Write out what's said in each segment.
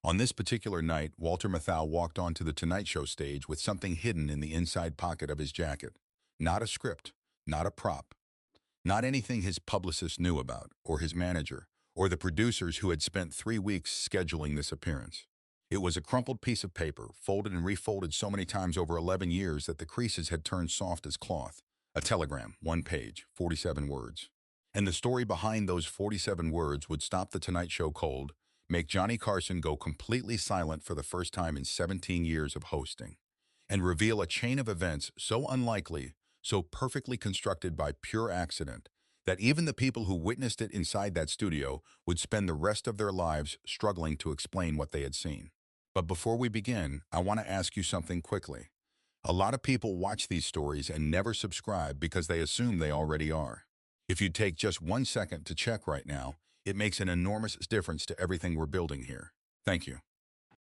On this particular night, Walter Matthau walked onto the Tonight Show stage with something hidden in the inside pocket of his jacket. Not a script, not a prop, not anything his publicist knew about, or his manager, or the producers who had spent 3 weeks scheduling this appearance. It was a crumpled piece of paper, folded and refolded so many times over 11 years that the creases had turned soft as cloth. A telegram, 1 page, 47 words. And the story behind those 47 words would stop the Tonight Show cold, make Johnny Carson go completely silent for the first time in 17 years of hosting, and reveal a chain of events so unlikely, so perfectly constructed by pure accident, that even the people who witnessed it inside that studio would spend the rest of their lives struggling to explain what they had seen. But before we begin, I want to ask you something quickly. A lot of people watch these stories and never subscribe because they assume they already are. If you take just 1 second to check right now, it makes an enormous difference to everything we're building here. Thank you.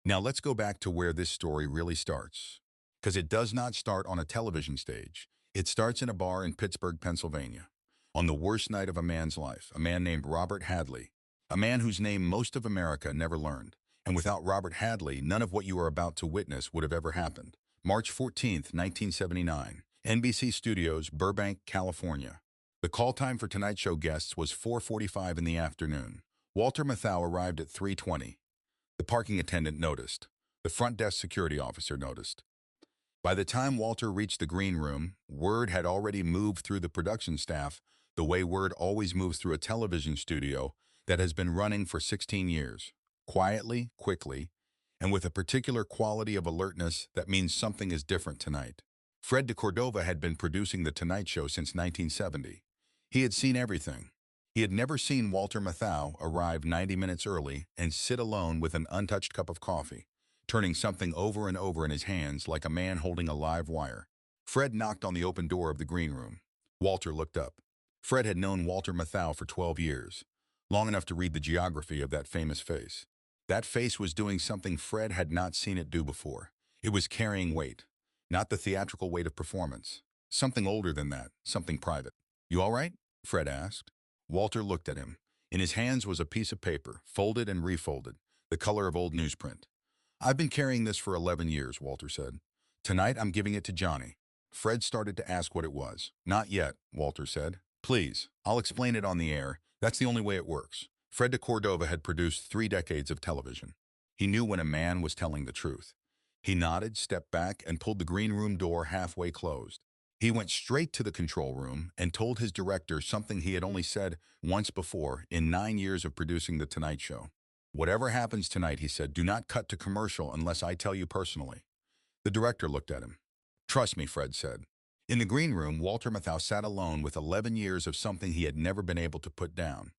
Now let's go back to where this story really starts. Because it does not start on a television stage. It starts in a bar in Pittsburgh, Pennsylvania. On the worst night of a man's life, a man named Robert Hadley. A man whose name most of America never learned. And without Robert Hadley, none of what you are about to witness would have ever happened. March 14th, 1979. NBC Studios, Burbank, California. The call time for Tonight Show guests was 4:45 in the afternoon. Walter Matthau arrived at 3:20. The parking attendant noticed. The front desk security officer noticed. By the time Walter reached the green room, word had already moved through the production staff the way word always moves through a television studio that has been running for 16 years. Quietly, quickly, and with a particular quality of alertness that means something is different tonight. Fred de Cordova had been producing The Tonight Show since 1970. He had seen everything. He had never seen Walter Matthau arrive 90 minutes early and sit alone with an untouched cup of coffee, turning something over and over in his hands like a man holding a live wire. Fred knocked on the open door of the green room. Walter looked up. Fred had known Walter Matthau for 12 years, long enough to read the geography of that famous face. That face was doing something Fred had not seen it do before. It was carrying weight, not the theatrical weight of performance. Something older than that, something private. "You all right?" Fred asked. Walter looked at him. In his hands was a piece of paper, folded and refolded, the color of old newsprint. "I've been carrying this for 11 years, Walter said. "Tonight I'm giving it to Johnny." Fred started to ask what it was. "Not yet," Walter said. "Please, I'll explain it on the air. That's the only way it works." Fred de Cordova had produced 3 decades of television. He knew when a man was telling the truth. He nodded, stepped back, and pulled the green room door halfway closed. He went straight to the control room and told his director something he had only said once before in 9 years of producing The Tonight Show. "Whatever happens tonight," he said, "do not cut to commercial unless I tell you personally." The director looked at him. "Trust me," Fred said. In the green room, Walter Matthau sat alone with 11 years of something he had never been able to put down.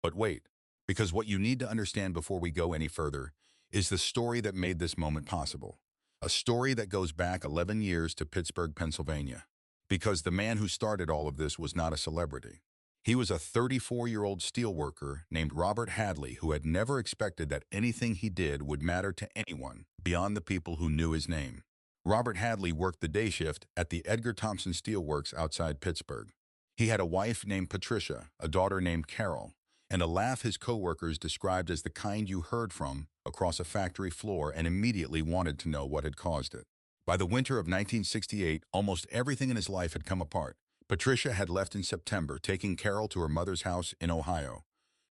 But wait, because what you need to understand before we go any further is the story that made this moment possible. A story that goes back 11 years to Pittsburgh, Pennsylvania. Because the man who started all of this was not a celebrity. He was a 34-year-old steelworker named Robert Hadley who had never expected that anything he did would matter to anyone beyond the people who knew his name. Robert Hadley worked the day shift at the Edgar Thomson Steelworks outside Pittsburgh. He had a wife named Patricia, a daughter named Carol, and a laugh his coworkers described as the kind you heard from across a factory floor and immediately wanted to know what had caused it. By the winter of 1968, almost everything in his life had come apart. Patricia had left in September, taking Carol to her mother's house in Ohio.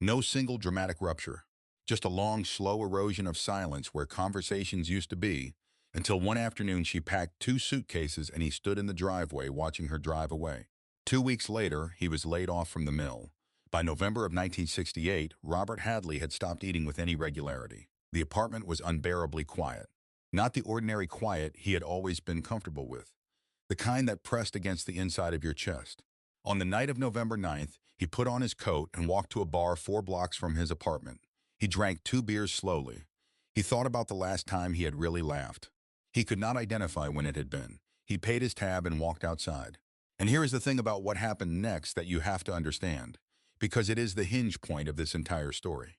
No single dramatic rupture, just a long, slow erosion of silence where conversations used to be, until one afternoon she packed 2 suitcases and he stood in the driveway watching her drive away. 2 weeks later, he was laid off from the mill. By November of 1968, Robert Hadley had stopped eating with any regularity. The apartment was unbearably quiet. Not the ordinary quiet he had always been comfortable with. The kind that pressed against the inside of your chest. On the night of November 9th, he put on his coat and walked to a bar 4 blocks from his apartment. He drank 2 beers slowly. He thought about the last time he had really laughed. He could not identify when it had been. He paid his tab and walked outside. And here is the thing about what happened next that you have to understand, because it is the hinge point of this entire story.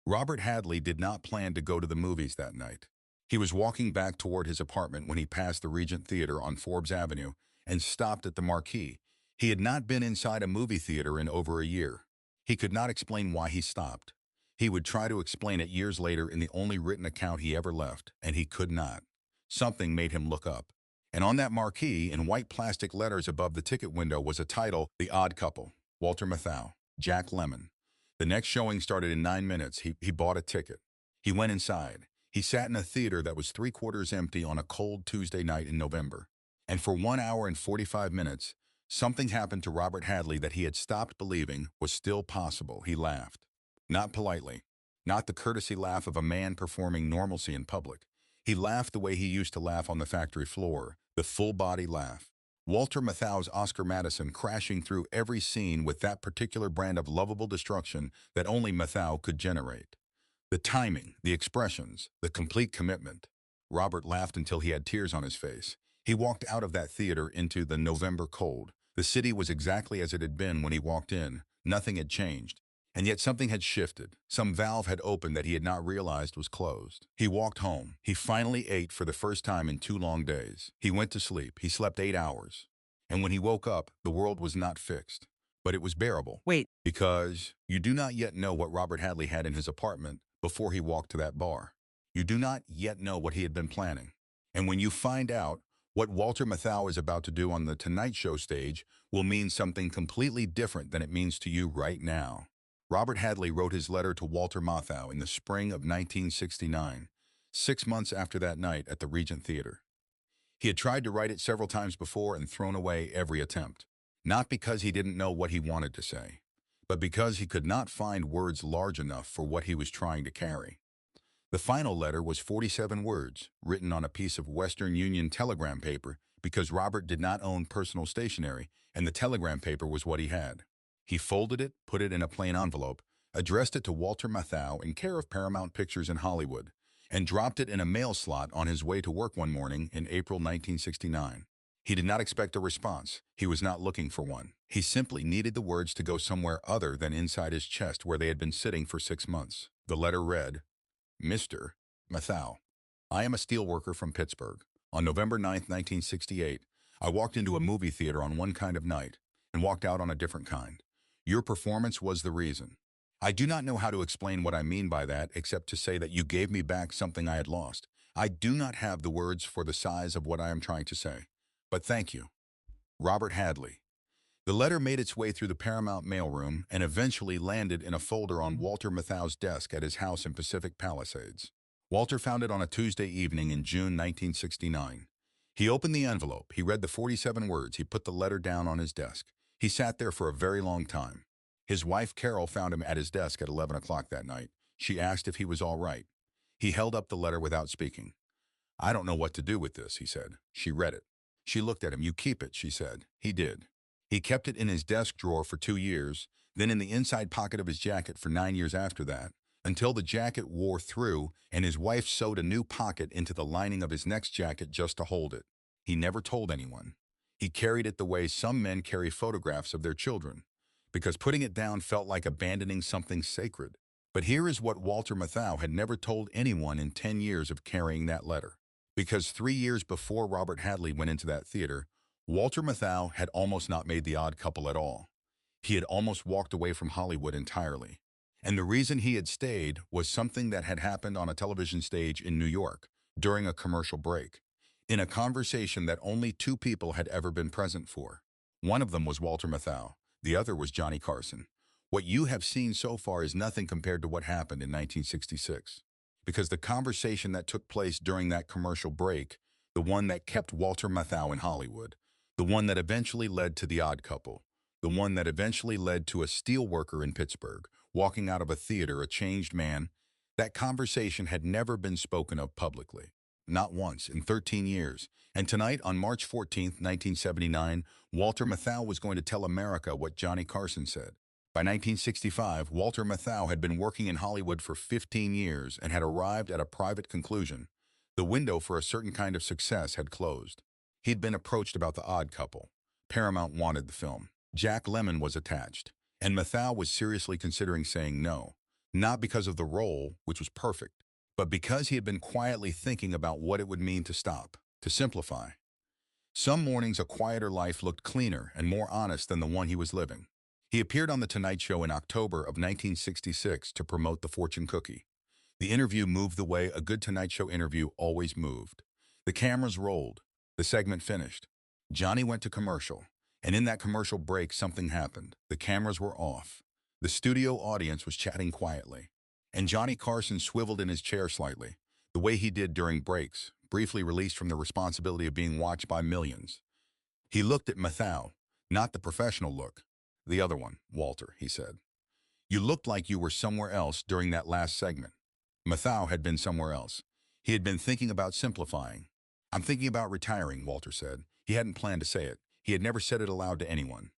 Robert Hadley did not plan to go to the movies that night. He was walking back toward his apartment when he passed the Regent Theater on Forbes Avenue and stopped at the Marquee. He had not been inside a movie theater in over a year. He could not explain why he stopped. He would try to explain it years later in the only written account he ever left, and he could not. Something made him look up. And on that marquee, in white plastic letters above the ticket window, was a title, The Odd Couple, Walter Matthau, Jack Lemmon. The next showing started in 9 minutes. He bought a ticket. He went inside. He sat in a theater that was three-quarters empty on a cold Tuesday night in November. And for 1 hour and 45 minutes, something happened to Robert Hadley that he had stopped believing was still possible. He laughed. Not politely. Not the courtesy laugh of a man performing normalcy in public. He laughed the way he used to laugh on the factory floor, the full-body laugh. Walter Matthau's Oscar Madison crashing through every scene with that particular brand of lovable destruction that only Matthau could generate. The timing, the expressions, the complete commitment. Robert laughed until he had tears on his face. He walked out of that theater into the November cold. The city was exactly as it had been when he walked in. Nothing had changed. And yet something had shifted. Some valve had opened that he had not realized was closed. He walked home. He finally ate for the first time in 2 long days. He went to sleep. He slept 8 hours. And when he woke up, the world was not fixed. But it was bearable. Wait. Because you do not yet know what Robert Hadley had in his apartment before he walked to that bar. You do not yet know what he had been planning. And when you find out, what Walter Matthau is about to do on the Tonight Show stage will mean something completely different than it means to you right now. Robert Hadley wrote his letter to Walter Matthau in the spring of 1969, 6 months after that night at the Regent Theater. He had tried to write it several times before and thrown away every attempt, not because he didn't know what he wanted to say, but because he could not find words large enough for what he was trying to carry. The final letter was 47 words, written on a piece of Western Union telegram paper because Robert did not own personal stationery, and the telegram paper was what he had. He folded it, put it in a plain envelope, addressed it to Walter Matthau in care of Paramount Pictures in Hollywood, and dropped it in a mail slot on his way to work one morning in April 1969. He did not expect a response. He was not looking for one. He simply needed the words to go somewhere other than inside his chest where they had been sitting for 6 months. The letter read, Mr. Matthau, I am a steelworker from Pittsburgh. On November 9, 1968, I walked into a movie theater on one kind of night and walked out on a different kind. Your performance was the reason. I do not know how to explain what I mean by that except to say that you gave me back something I had lost. I do not have the words for the size of what I am trying to say. But thank you. Robert Hadley. The letter made its way through the Paramount mailroom and eventually landed in a folder on Walter Matthau's desk at his house in Pacific Palisades. Walter found it on a Tuesday evening in June 1969. He opened the envelope. He read the 47 words. He put the letter down on his desk. He sat there for a very long time. His wife, Carol, found him at his desk at 11 o'clock that night. She asked if he was all right. He held up the letter without speaking. I don't know what to do with this, he said. She read it. She looked at him. You keep it, she said. He did. He kept it in his desk drawer for 2 years, then in the inside pocket of his jacket for 9 years after that, until the jacket wore through and his wife sewed a new pocket into the lining of his next jacket just to hold it. He never told anyone. He carried it the way some men carry photographs of their children, because putting it down felt like abandoning something sacred. But here is what Walter Matthau had never told anyone in 10 years of carrying that letter. Because 3 years before Robert Hadley went into that theater, Walter Matthau had almost not made The Odd Couple at all. He had almost walked away from Hollywood entirely. And the reason he had stayed was something that had happened on a television stage in New York during a commercial break, in a conversation that only 2 people had ever been present for. One of them was Walter Matthau. The other was Johnny Carson. What you have seen so far is nothing compared to what happened in 1966. Because the conversation that took place during that commercial break, the one that kept Walter Matthau in Hollywood, the one that eventually led to The Odd Couple, the one that eventually led to a steelworker in Pittsburgh, walking out of a theater a changed man, that conversation had never been spoken of publicly. Not once in 13 years. And tonight, on March 14, 1979, Walter Matthau was going to tell America what Johnny Carson said. By 1965, Walter Matthau had been working in Hollywood for 15 years and had arrived at a private conclusion. The window for a certain kind of success had closed. He'd been approached about The Odd Couple. Paramount wanted the film. Jack Lemmon was attached. And Matthau was seriously considering saying no. Not because of the role, which was perfect, but because he had been quietly thinking about what it would mean to stop, to simplify. Some mornings a quieter life looked cleaner and more honest than the one he was living. He appeared on The Tonight Show in October of 1966 to promote the fortune cookie. The interview moved the way a good Tonight Show interview always moved. The cameras rolled. The segment finished. Johnny went to commercial, and in that commercial break, something happened. The cameras were off. The studio audience was chatting quietly, and Johnny Carson swiveled in his chair slightly, the way he did during breaks, briefly released from the responsibility of being watched by millions. He looked at Matthau, not the professional look. The other one, Walter, he said. You looked like you were somewhere else during that last segment. Matthau had been somewhere else. He had been thinking about simplifying. I'm thinking about retiring, Walter said. He hadn't planned to say it. He had never said it aloud to anyone.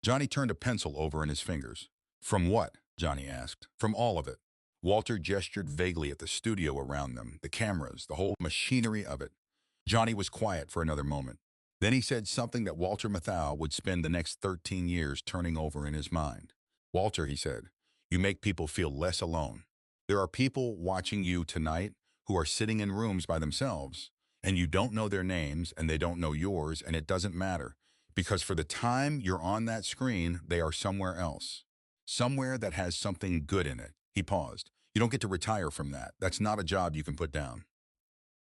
Johnny turned a pencil over in his fingers. From what? Johnny asked. From all of it. Walter gestured vaguely at the studio around them, the cameras, the whole machinery of it. Johnny was quiet for another moment. Then he said something that Walter Matthau would spend the next 13 years turning over in his mind. Walter, he said, you make people feel less alone. There are people watching you tonight who are sitting in rooms by themselves, and you don't know their names and they don't know yours, and it doesn't matter, because for the time you're on that screen, they are somewhere else. Somewhere that has something good in it. He paused. You don't get to retire from that. That's not a job you can put down.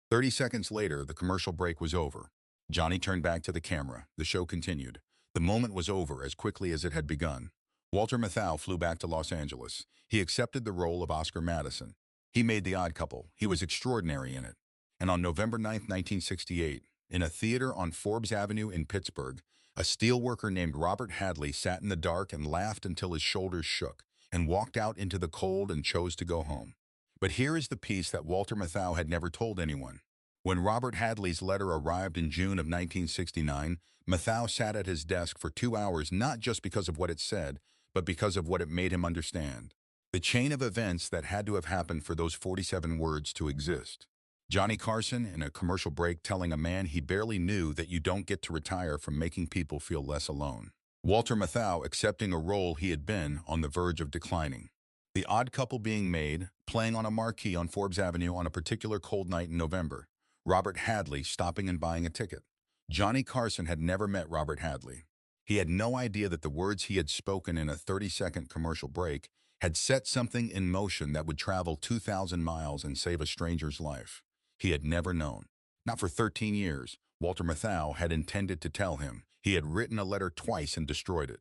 30 seconds later, the commercial break was over. Johnny turned back to the camera. The show continued. The moment was over as quickly as it had begun. Walter Matthau flew back to Los Angeles. He accepted the role of Oscar Madison. He made The Odd Couple. He was extraordinary in it. And on November 9, 1968, in a theater on Forbes Avenue in Pittsburgh, a steelworker named Robert Hadley sat in the dark and laughed until his shoulders shook, and walked out into the cold and chose to go home. But here is the piece that Walter Matthau had never told anyone. When Robert Hadley's letter arrived in June of 1969, Matthau sat at his desk for 2 hours not just because of what it said, but because of what it made him understand. The chain of events that had to have happened for those 47 words to exist. Johnny Carson in a commercial break telling a man he barely knew that you don't get to retire from making people feel less alone. Walter Matthau accepting a role he had been on the verge of declining. The Odd Couple being made, playing on a marquee on Forbes Avenue on a particular cold night in November. Robert Hadley stopping and buying a ticket. Johnny Carson had never met Robert Hadley. He had no idea that the words he had spoken in a 30-second commercial break had set something in motion that would travel 2,000 miles and save a stranger's life. He had never known. Not for 13 years, Walter Matthau had intended to tell him. He had written a letter twice and destroyed it.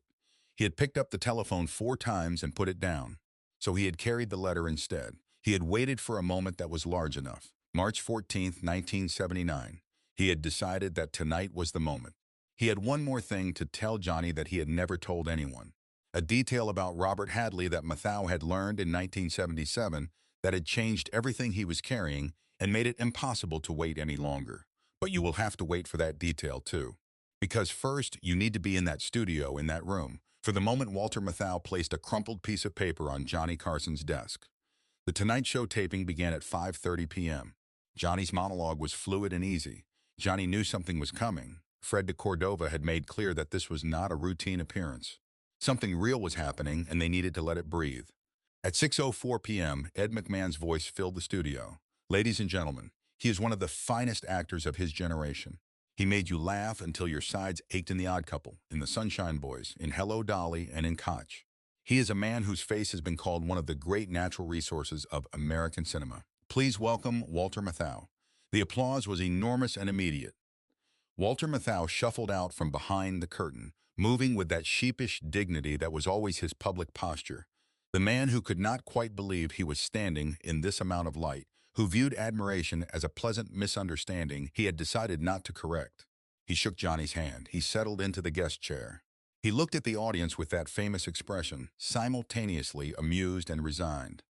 He had picked up the telephone 4 times and put it down. So he had carried the letter instead. He had waited for a moment that was large enough. March 14, 1979. He had decided that tonight was the moment. He had one more thing to tell Johnny that he had never told anyone. A detail about Robert Hadley that Matthau had learned in 1977 that had changed everything he was carrying and made it impossible to wait any longer. But you will have to wait for that detail too. Because first, you need to be in that studio, in that room, for the moment Walter Matthau placed a crumpled piece of paper on Johnny Carson's desk. The Tonight Show taping began at 5:30 p.m. Johnny's monologue was fluid and easy. Johnny knew something was coming. Fred de Cordova had made clear that this was not a routine appearance. Something real was happening, and they needed to let it breathe. At 6:04 p.m., Ed McMahon's voice filled the studio. Ladies and gentlemen, he is one of the finest actors of his generation. He made you laugh until your sides ached in The Odd Couple, in The Sunshine Boys, in Hello, Dolly, and in Koch. He is a man whose face has been called one of the great natural resources of American cinema. Please welcome Walter Matthau. The applause was enormous and immediate. Walter Matthau shuffled out from behind the curtain, moving with that sheepish dignity that was always his public posture. The man who could not quite believe he was standing in this amount of light, who viewed admiration as a pleasant misunderstanding he had decided not to correct. He shook Johnny's hand. He settled into the guest chair. He looked at the audience with that famous expression, simultaneously amused and resigned,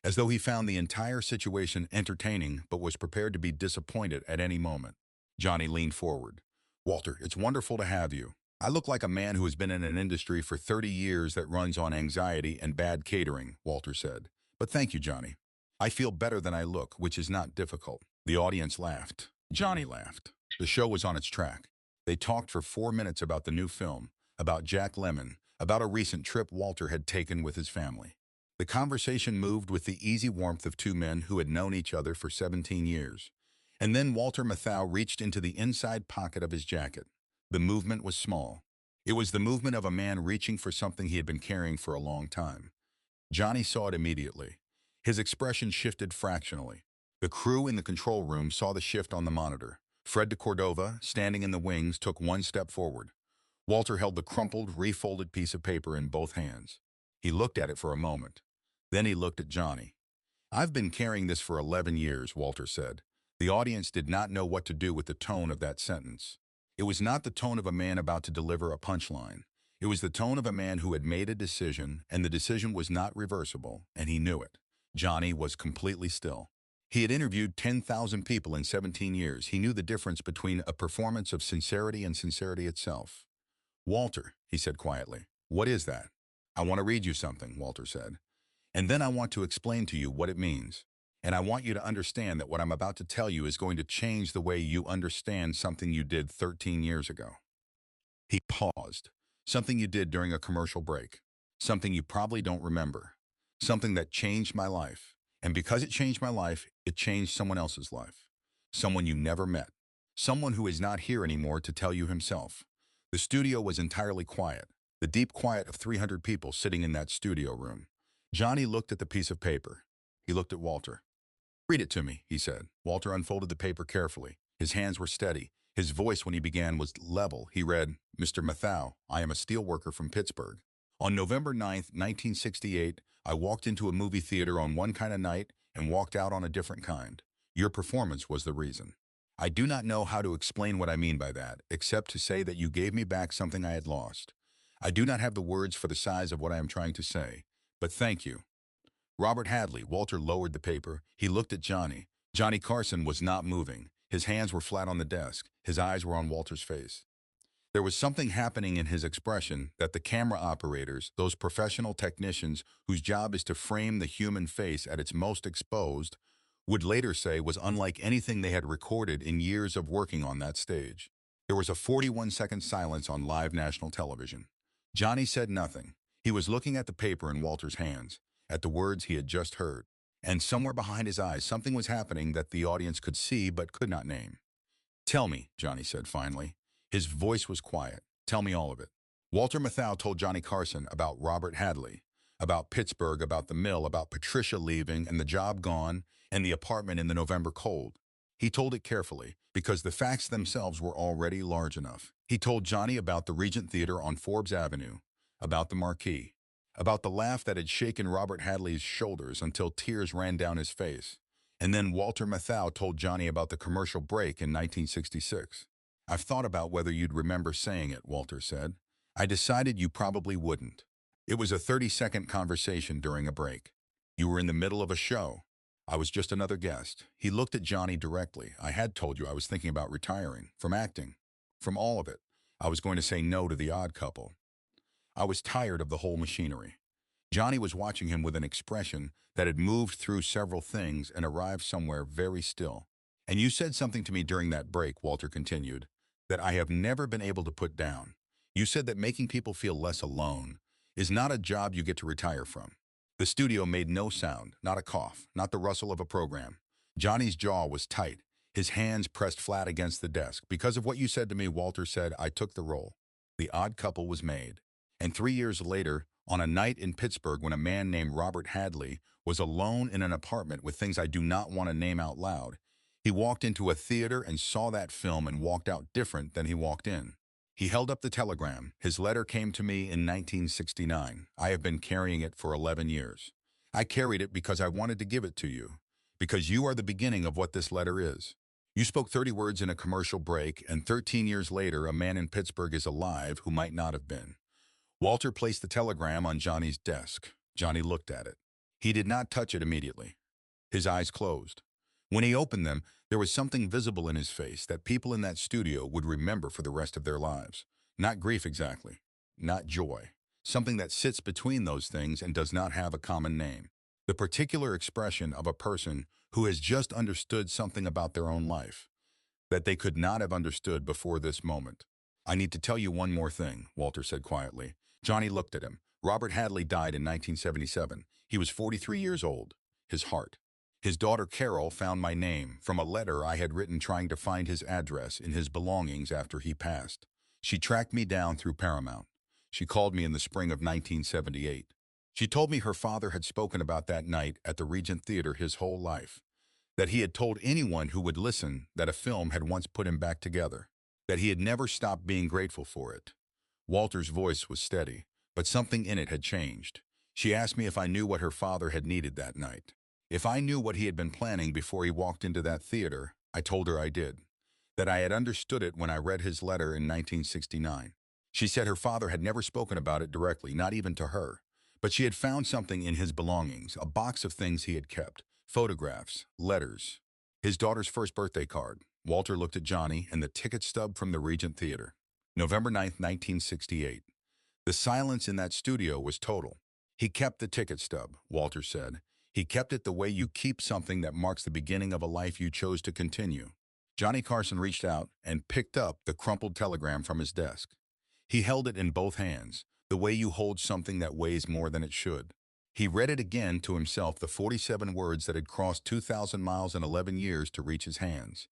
as though he found the entire situation entertaining but was prepared to be disappointed at any moment. Johnny leaned forward. Walter, it's wonderful to have you. I look like a man who has been in an industry for 30 years that runs on anxiety and bad catering, Walter said. But thank you, Johnny. I feel better than I look, which is not difficult. The audience laughed. Johnny laughed. The show was on its track. They talked for 4 minutes about the new film, about Jack Lemmon, about a recent trip Walter had taken with his family. The conversation moved with the easy warmth of 2 men who had known each other for 17 years. And then Walter Matthau reached into the inside pocket of his jacket. The movement was small. It was the movement of a man reaching for something he had been carrying for a long time. Johnny saw it immediately. His expression shifted fractionally. The crew in the control room saw the shift on the monitor. Fred de Cordova, standing in the wings, took one step forward. Walter held the crumpled, refolded piece of paper in both hands. He looked at it for a moment. Then he looked at Johnny. "I've been carrying this for 11 years, Walter said. The audience did not know what to do with the tone of that sentence. It was not the tone of a man about to deliver a punchline. It was the tone of a man who had made a decision, and the decision was not reversible, and he knew it. Johnny was completely still. He had interviewed 10,000 people in 17 years. He knew the difference between a performance of sincerity and sincerity itself. "Walter," he said quietly, "what is that?" "I want to read you something," Walter said. "And then I want to explain to you what it means. And I want you to understand that what I'm about to tell you is going to change the way you understand something you did 13 years ago." He paused. "Something you did during a commercial break. Something you probably don't remember. Something that changed my life. And because it changed my life, it changed someone else's life. Someone you never met. Someone who is not here anymore to tell you himself." The studio was entirely quiet, the deep quiet of 300 people sitting in that studio room. Johnny looked at the piece of paper. He looked at Walter. "Read it to me," he said. Walter unfolded the paper carefully. His hands were steady. His voice when he began was level. He read, "Mr. Matthau, I am a steelworker from Pittsburgh. On November 9th, 1968, I walked into a movie theater on one kind of night and walked out on a different kind. Your performance was the reason. I do not know how to explain what I mean by that, except to say that you gave me back something I had lost. I do not have the words for the size of what I am trying to say, but thank you." Robert Hadley. Walter lowered the paper. He looked at Johnny. Johnny Carson was not moving. His hands were flat on the desk. His eyes were on Walter's face. There was something happening in his expression that the camera operators, those professional technicians whose job is to frame the human face at its most exposed, would later say was unlike anything they had recorded in years of working on that stage. There was a 41-second silence on live national television. Johnny said nothing. He was looking at the paper in Walter's hands, at the words he had just heard. And somewhere behind his eyes, something was happening that the audience could see but could not name. "Tell me," Johnny said finally. His voice was quiet. "Tell me all of it." Walter Matthau told Johnny Carson about Robert Hadley, about Pittsburgh, about the mill, about Patricia leaving and the job gone, and the apartment in the November cold. He told it carefully, because the facts themselves were already large enough. He told Johnny about the Regent Theater on Forbes Avenue, about the marquee, about the laugh that had shaken Robert Hadley's shoulders until tears ran down his face. And then Walter Matthau told Johnny about the commercial break in 1966. "I've thought about whether you'd remember saying it," Walter said. "I decided you probably wouldn't. It was a 30-second conversation during a break. You were in the middle of a show. I was just another guest." He looked at Johnny directly. "I had told you I was thinking about retiring, from acting, from all of it. I was going to say no to The Odd Couple. I was tired of the whole machinery." Johnny was watching him with an expression that had moved through several things and arrived somewhere very still. "And you said something to me during that break," Walter continued, "that I have never been able to put down. You said that making people feel less alone is not a job you get to retire from." The studio made no sound, not a cough, not the rustle of a program. Johnny's jaw was tight, his hands pressed flat against the desk. "Because of what you said to me," Walter said, "I took the role. The Odd Couple was made. And 3 years later, on a night in Pittsburgh when a man named Robert Hadley was alone in an apartment with things I do not want to name out loud, he walked into a theater and saw that film and walked out different than he walked in. He held up the telegram. His letter came to me in 1969. I have been carrying it for 11 years. I carried it because I wanted to give it to you, because you are the beginning of what this letter is. You spoke 30 words in a commercial break, and 13 years later, a man in Pittsburgh is alive who might not have been." Walter placed the telegram on Johnny's desk. Johnny looked at it. He did not touch it immediately. His eyes closed. When he opened them, there was something visible in his face that people in that studio would remember for the rest of their lives. Not grief exactly, not joy. Something that sits between those things and does not have a common name. The particular expression of a person who has just understood something about their own life that they could not have understood before this moment. "I need to tell you one more thing," Walter said quietly. Johnny looked at him. Robert Hadley died in 1977. He was 43 years old. His heart. His daughter Carol found my name from a letter I had written trying to find his address in his belongings after he passed. She tracked me down through Paramount. She called me in the spring of 1978. She told me her father had spoken about that night at the Regent Theater his whole life, that he had told anyone who would listen that a film had once put him back together, that he had never stopped being grateful for it. Walter's voice was steady, but something in it had changed. She asked me if I knew what her father had needed that night. If I knew what he had been planning before he walked into that theater, I told her I did, that I had understood it when I read his letter in 1969. She said her father had never spoken about it directly, not even to her, but she had found something in his belongings, a box of things he had kept, photographs, letters, his daughter's first birthday card. Walter looked at Johnny and the ticket stub from the Regent Theater. November 9th, 1968. The silence in that studio was total. He kept the ticket stub, Walter said. He kept it the way you keep something that marks the beginning of a life you chose to continue. Johnny Carson reached out and picked up the crumpled telegram from his desk. He held it in both hands, the way you hold something that weighs more than it should. He read it again to himself, the 47 words that had crossed 2,000 miles in 11 years to reach his hands.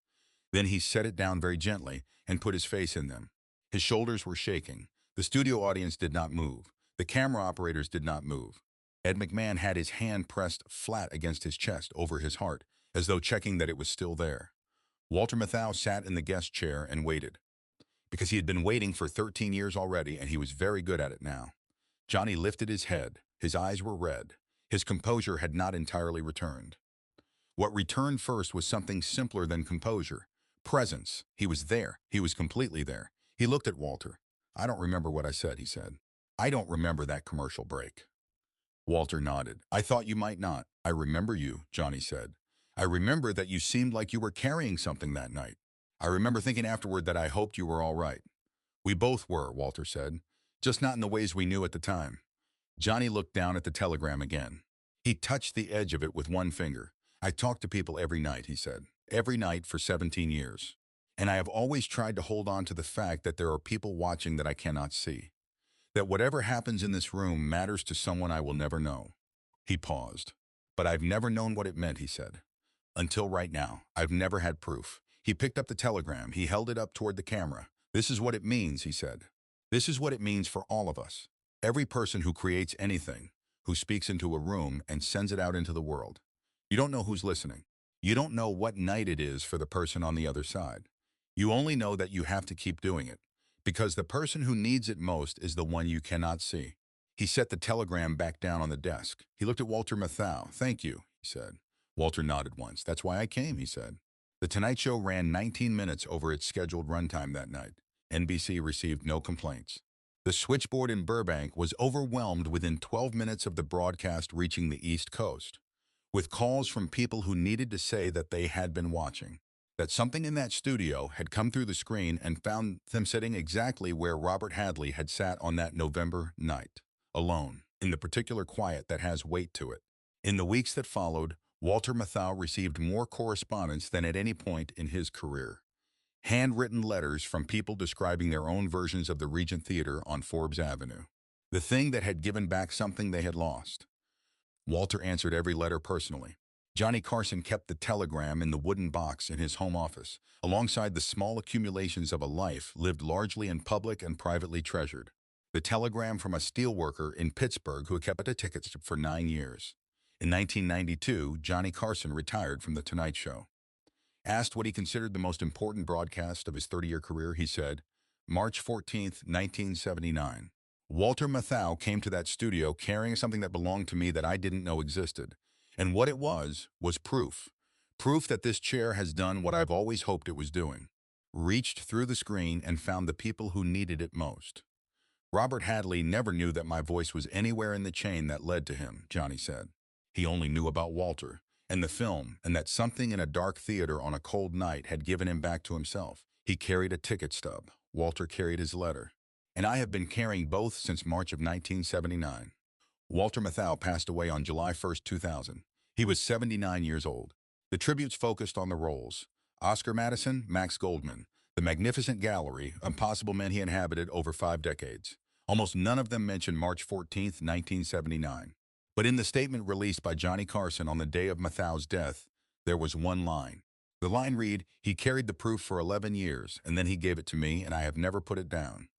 Then he set it down very gently and put his face in them. His shoulders were shaking. The studio audience did not move. The camera operators did not move. Ed McMahon had his hand pressed flat against his chest over his heart, as though checking that it was still there. Walter Matthau sat in the guest chair and waited, because he had been waiting for 13 years already, and he was very good at it now. Johnny lifted his head. His eyes were red. His composure had not entirely returned. What returned first was something simpler than composure. Presence. He was there. He was completely there. He looked at Walter. "I don't remember what I said," he said. "I don't remember that commercial break." Walter nodded. "I thought you might not." "I remember you," Johnny said. "I remember that you seemed like you were carrying something that night. I remember thinking afterward that I hoped you were all right." "We both were," Walter said, "just not in the ways we knew at the time." Johnny looked down at the telegram again. He touched the edge of it with one finger. "I talk to people every night," he said. "Every night for 17 years. And I have always tried to hold on to the fact that there are people watching that I cannot see. That whatever happens in this room matters to someone I will never know." He paused. "But I've never known what it meant," he said. "Until right now, I've never had proof." He picked up the telegram. He held it up toward the camera. "This is what it means," he said. "This is what it means for all of us. Every person who creates anything, who speaks into a room and sends it out into the world. You don't know who's listening. You don't know what night it is for the person on the other side. You only know that you have to keep doing it, because the person who needs it most is the one you cannot see." He set the telegram back down on the desk. He looked at Walter Matthau. "Thank you," he said. Walter nodded once. "That's why I came," he said. The Tonight Show ran 19 minutes over its scheduled runtime that night. NBC received no complaints. The switchboard in Burbank was overwhelmed within 12 minutes of the broadcast reaching the East Coast, with calls from people who needed to say that they had been watching, that something in that studio had come through the screen and found them sitting exactly where Robert Hadley had sat on that November night, alone, in the particular quiet that has weight to it. In the weeks that followed, Walter Matthau received more correspondence than at any point in his career. Handwritten letters from people describing their own versions of the Regent Theater on Forbes Avenue, the thing that had given back something they had lost. Walter answered every letter personally. Johnny Carson kept the telegram in the wooden box in his home office, alongside the small accumulations of a life lived largely in public and privately treasured. The telegram from a steelworker in Pittsburgh who kept a ticket stub for 9 years. In 1992, Johnny Carson retired from The Tonight Show. Asked what he considered the most important broadcast of his 30-year career, he said, March 14th, 1979. Walter Matthau came to that studio carrying something that belonged to me that I didn't know existed. And what it was proof. Proof that this chair has done what I've always hoped it was doing. Reached through the screen and found the people who needed it most. Robert Hadley never knew that my voice was anywhere in the chain that led to him, Johnny said. He only knew about Walter and the film, and that something in a dark theater on a cold night had given him back to himself. He carried a ticket stub. Walter carried his letter. And I have been carrying both since March of 1979. Walter Matthau passed away on July 1st, 2000. He was 79 years old. The tributes focused on the roles. Oscar Madison, Max Goldman. The magnificent gallery, impossible men he inhabited over 5 decades. Almost none of them mentioned March 14th, 1979. But in the statement released by Johnny Carson on the day of Mathau's death, there was one line. The line read, "He carried the proof for 11 years, and then he gave it to me, and I have never put it down."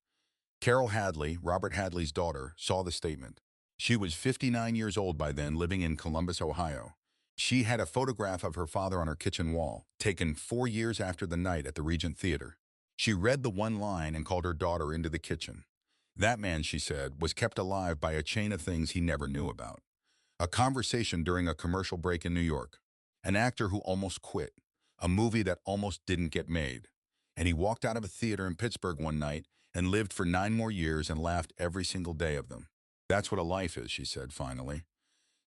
Carol Hadley, Robert Hadley's daughter, saw the statement. She was 59 years old by then, living in Columbus, Ohio. She had a photograph of her father on her kitchen wall, taken 4 years after the night at the Regent Theater. She read the one line and called her daughter into the kitchen. That man, she said, was kept alive by a chain of things he never knew about. A conversation during a commercial break in New York. An actor who almost quit. A movie that almost didn't get made. And he walked out of a theater in Pittsburgh one night and lived for 9 more years and laughed every single day of them. That's what a life is, she said finally.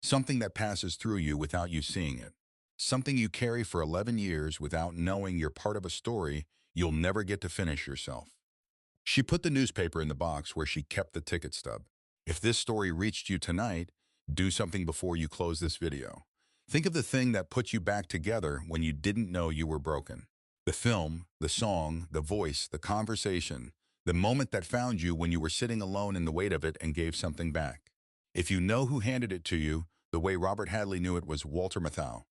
Something that passes through you without you seeing it. Something you carry for 11 years without knowing you're part of a story you'll never get to finish yourself. She put the newspaper in the box where she kept the ticket stub. If this story reached you tonight, do something before you close this video. Think of the thing that put you back together when you didn't know you were broken. The film, the song, the voice, the conversation, the moment that found you when you were sitting alone in the weight of it and gave something back. If you know who handed it to you, the way Robert Hadley knew it was Walter Matthau,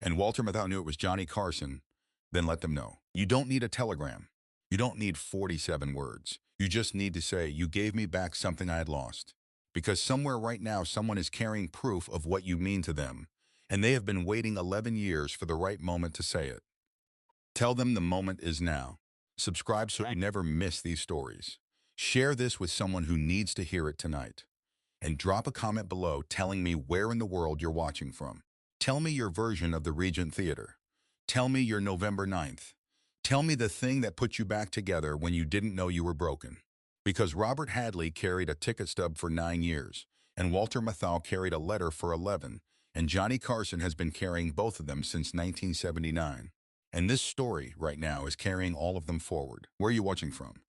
and Walter Matthau knew it was Johnny Carson, then let them know. You don't need a telegram. You don't need 47 words. You just need to say, "You gave me back something I had lost." Because somewhere right now, someone is carrying proof of what you mean to them, and they have been waiting 11 years for the right moment to say it. Tell them the moment is now. Subscribe so you never miss these stories. Share this with someone who needs to hear it tonight. And drop a comment below telling me where in the world you're watching from. Tell me your version of the Regent Theater. Tell me your November 9th. Tell me the thing that put you back together when you didn't know you were broken. Because Robert Hadley carried a ticket stub for 9 years, and Walter Matthau carried a letter for 11, and Johnny Carson has been carrying both of them since 1979. And this story right now is carrying all of them forward. Where are you watching from?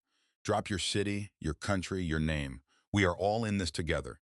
Drop your city, your country, your name. We are all in this together.